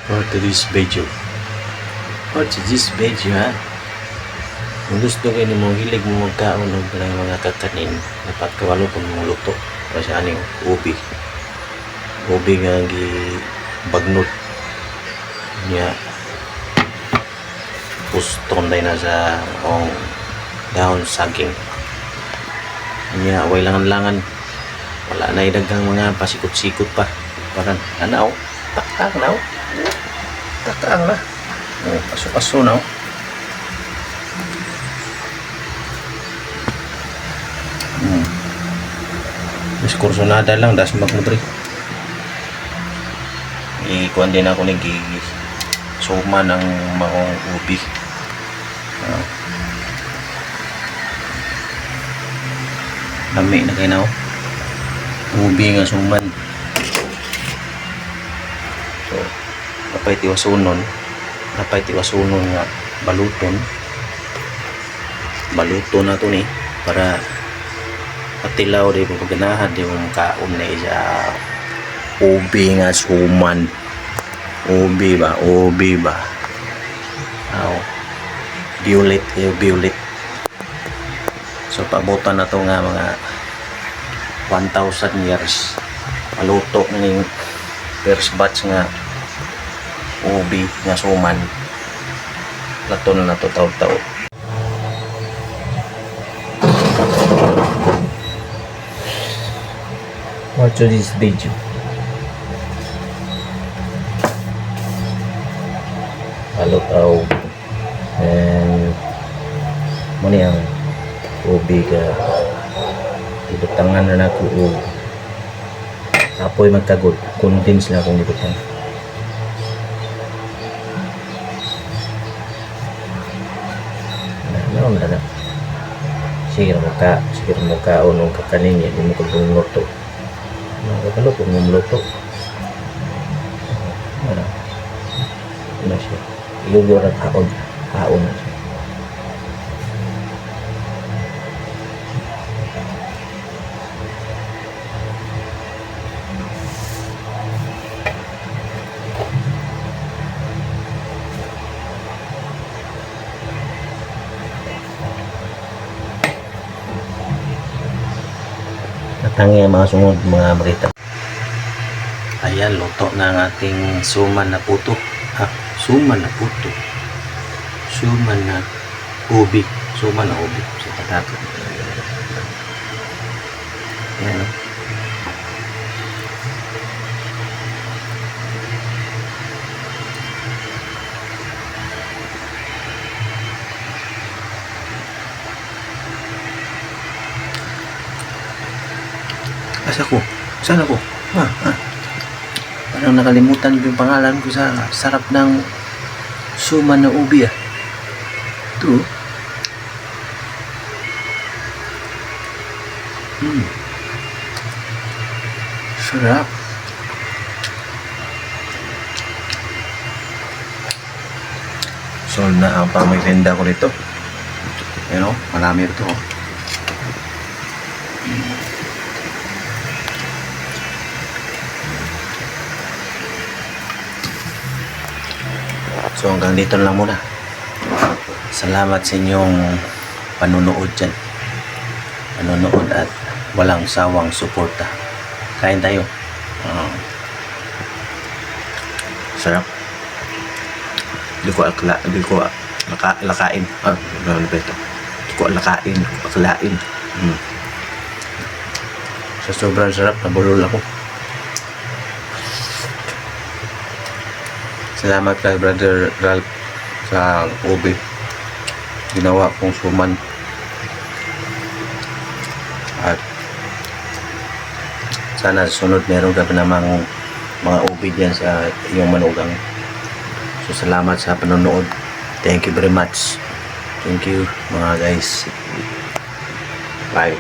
for today's video. For today's video ha. Kung gusto kayo ni mong hilig mo magkaon ng mga kakanin, dapat kawalo po mong luto. Kasi aning ubi. Ubi nga bagnot niya. Puston tayo na sa dahon saging. Niya, away langan-langan. Wala na idagang mga pasikot-sikot pa. Parang, anaw. Takang na. Takang na. Paso-paso na. Diskursonada lang. Das magmudri. Ikuan din ako suma ng maong ubi. Lami na kayo na ubi nga suman. So, napay tiwasunon nga baluton na to ni para patilaw di mo paganahan di mo kaon na isa ubi nga suman. Ubi ba violet. So pabutan na to nga mga 1,000 years maluto na yung first batch nga ubi nga suman. Lato na to taw-taw. Watch this video. Taw and muna yung ubi ka ibutangan na ako apoy magkagod condense na akong ibutang na sige mo ka o nung kakanin niya hindi mo kaguluto nakakalot kung mumuluto ano siya ilugo at haon na siya. Natangi ang mga sunod mga barita. Ayan, luto na ang ating suman na puto. Suman na ubi sa patato. Ayan o. Saan ako? Parang nakalimutan ko yung pangalan ko sa sarap ng suman na ubi Ito. Sarap. Solve na ang pamimenda ko nito. Ayan o, marami ito So hanggang dito lang muna. Salamat sa inyong panunood dyan. Panunood at walang sawang suporta. Kain tayo. Sarap. Hindi ko lakain. Ano ba ito? Hindi ko lakain. Aklain. Sa sobrang sarap, nabulol ako. Salamat kay Brother Ralph sa ubi. Ginawa kong suman. At sana sunod meron ka pa namang mga ubi dyan sa iyong manugang. So salamat sa panonood. Thank you very much. Thank you mga guys. Bye.